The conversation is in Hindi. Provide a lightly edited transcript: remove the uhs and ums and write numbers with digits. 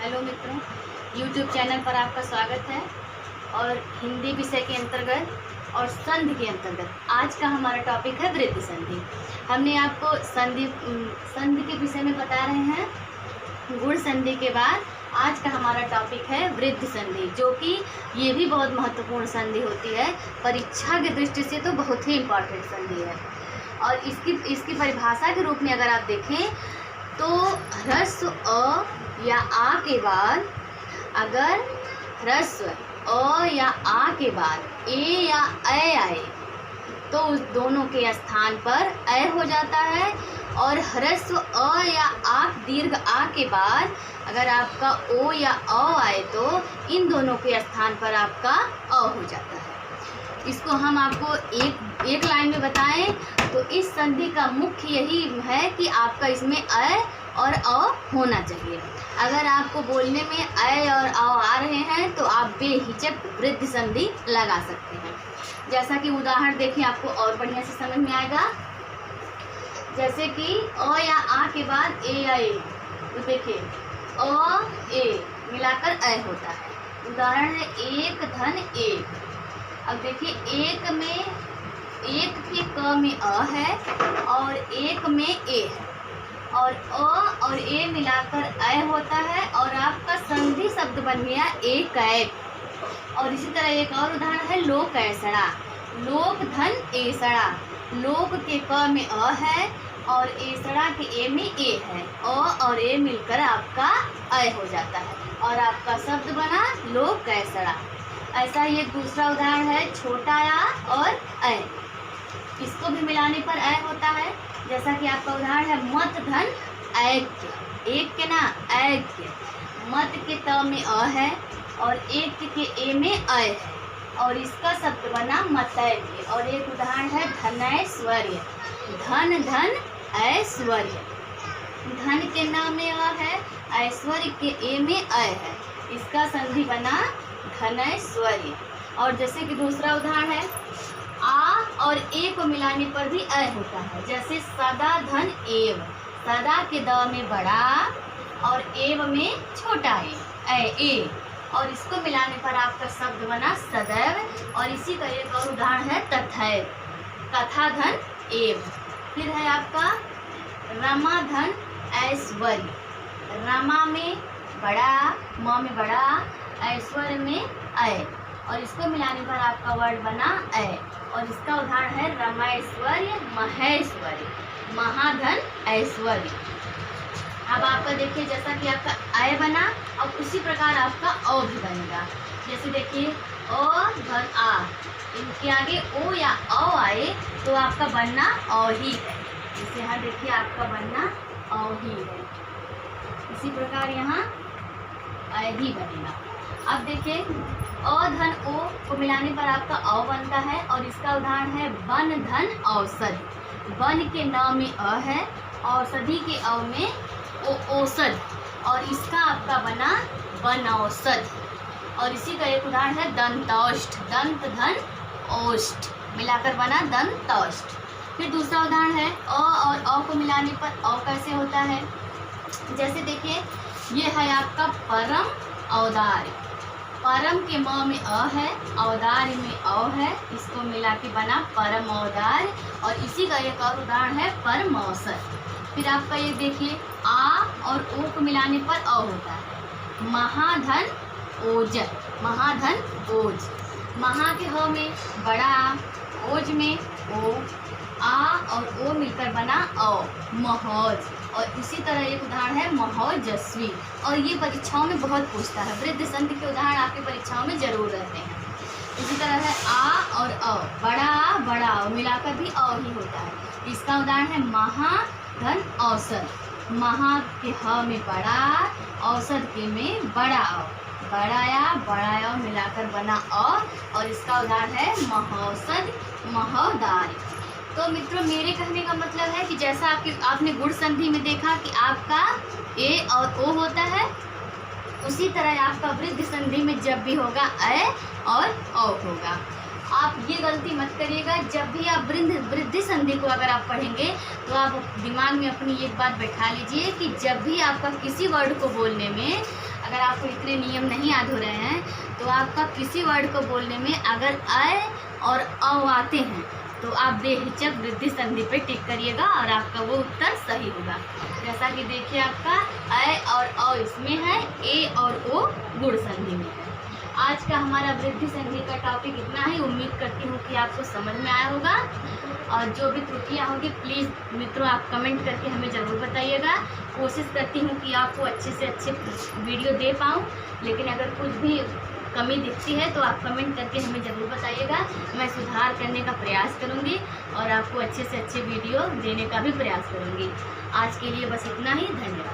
हेलो मित्रों, यूट्यूब चैनल पर आपका स्वागत है। और हिंदी विषय के अंतर्गत और संधि के अंतर्गत आज का हमारा टॉपिक है वृद्धि संधि। हमने आपको संधि के विषय में बता रहे हैं। गुण संधि के बाद आज का हमारा टॉपिक है वृद्धि संधि, जो कि ये भी बहुत महत्वपूर्ण संधि होती है। परीक्षा की दृष्टि से तो बहुत ही इम्पोर्टेंट संधि है। और इसकी परिभाषा के रूप में अगर आप देखें तो ह्रस्व अ या आ के बाद अगर ह्रस्व अ या आ के बाद ए या ऐ आए तो उस दोनों के स्थान पर ऐ हो जाता है। और ह्रस्व अ या आ दीर्घ आ के बाद अगर आपका ओ या अ आए तो इन दोनों के स्थान पर आपका अ हो जाता है। इसको हम आपको एक लाइन में बताएं तो इस संधि का मुख्य यही है कि आपका इसमें अ और अ होना चाहिए। अगर आपको बोलने में अ और अ आ रहे हैं तो आप बेहिचक वृद्धि संधि लगा सकते हैं। जैसा कि उदाहरण देखें, आपको और बढ़िया से समझ में आएगा। जैसे कि अ या आ के बाद ए या ए, तो देखिए अ ए मिलाकर अ होता है। उदाहरण है एक धन एक। अब देखिए एक के क में अ है और एक में ए है और अ और ए मिलाकर अ होता है और आपका संधि शब्द बन गया एक ऐक। और इसी तरह एक और उदाहरण है लोक ऐसड़ा। लोक धन एसड़ा। लोक के क में अ है और एसड़ा के ए में ए है। अ और ए मिलकर आपका अ हो जाता है और आपका शब्द बना लोक ऐसड़ा। ऐसा ही एक दूसरा उदाहरण है छोटा आ और अ। इसको भी मिलाने पर अ होता है। जैसा कि आपका उदाहरण है मत धन ऐक्य। एक के ना ऐक्य। मत के त में अ है और एक के ए में अ है और इसका शब्द बना मतैक्य। और एक उदाहरण है धनैश्वर्य। धन धन ऐश्वर्य। धन के न में अ है, ऐश्वर्य के ए में अ है, इसका संधि बना धनैश्वर्य। और जैसे कि दूसरा उदाहरण है आ और ए को मिलाने पर भी अ होता है। जैसे सदा धन एव। सदा के द में बड़ा और एव में छोटा ए और इसको मिलाने पर आपका शब्द बना सदैव। और इसी का एक और उदाहरण है तथैव। तथा धन एव। फिर है आपका रमा धन ऐश्वर्य। रमा में बड़ा, म में बड़ा, ऐश्वर्य में अ और इसको मिलाने पर आपका वर्ड बना अ। और इसका उदाहरण है रमैश्वर्य महेश्वर्य। महाधन ऐश्वर्य। अब आपका देखिए जैसा कि आपका अ बना और उसी प्रकार आपका अ भी बनेगा। जैसे देखिए अ धन आ, इनके आगे ओ या अ आए तो आपका बनना अ ही है। जैसे यहाँ देखिए आपका बनना अ ही है। इसी प्रकार यहाँ अ ही बनेगा। अब देखिए अ धन ओ को मिलाने पर आपका अ बनता है और इसका उदाहरण है वन धन औषधि। वन के न में अ है, औषधि के अ में औषध और इसका आपका बना वनौषध। और इसी का एक उदाहरण है दंतौष्ठ। दंत धन औष्ठ मिलाकर बना दंतौष्ठ। फिर दूसरा उदाहरण है अ और अ को मिलाने पर अ कैसे होता है। जैसे देखिए ये है आपका परम औदार्य। परम के म में अ है, औदार्य में अ है, इसको मिला के बना परम औदार्य। और इसी का एक और उदाहरण है परम अवसर। फिर आपका ये देखिए आ और ओ को मिलाने पर अ होता है। महाधन ओज। महाधन ओज। महा के ह में बड़ा, ओज में ओ, आ और ओ मिलकर बना अ महौज। और इसी तरह एक उदाहरण है महौजस्वी। और ये परीक्षाओं में बहुत पूछता है। वृद्धि संधि के उदाहरण आपकी परीक्षाओं में जरूर रहते हैं। इसी तरह है आ और अ, बड़ा बड़ा मिलाकर भी अ ही होता है। इसका उदाहरण है महाधन औषध। महा के ह में बड़ा, औषध के में बड़ा अ, बड़ाया बड़ाया मिलाकर बना अ और इसका उदाहरण है महौषध महोदार्य। तो मित्रों मेरे कहने का मतलब है कि जैसा आपने गुण संधि में देखा कि आपका ए और ओ होता है, उसी तरह आपका वृद्धि संधि में जब भी होगा अ और औ होगा। आप ये गलती मत करिएगा। जब भी आप वृद्धि संधि को अगर आप पढ़ेंगे तो आप दिमाग में अपनी एक बात बैठा लीजिए कि जब भी आपका किसी वर्ड को बोलने में अगर आपको इतने नियम नहीं याद हो रहे हैं तो आपका किसी वर्ड को बोलने में अगर अ और औ आते हैं तो आप बेहिचक वृद्धि संधि पे टिक करिएगा और आपका वो उत्तर सही होगा। जैसा कि देखिए आपका अ और औ इसमें है, ए और ओ गुण संधि में है। आज का हमारा वृद्धि संधि का टॉपिक इतना ही। उम्मीद करती हूँ कि आपको समझ में आया होगा और जो भी त्रुटियाँ होंगी प्लीज़ मित्रों आप कमेंट करके हमें ज़रूर बताइएगा। कोशिश करती हूँ कि आपको अच्छे से अच्छे वीडियो दे पाऊँ, लेकिन अगर कुछ भी कमी दिखती है तो आप कमेंट करके हमें ज़रूर बताइएगा। मैं सुधार करने का प्रयास करूँगी और आपको अच्छे से अच्छे वीडियो देने का भी प्रयास करूँगी। आज के लिए बस इतना ही। धन्यवाद।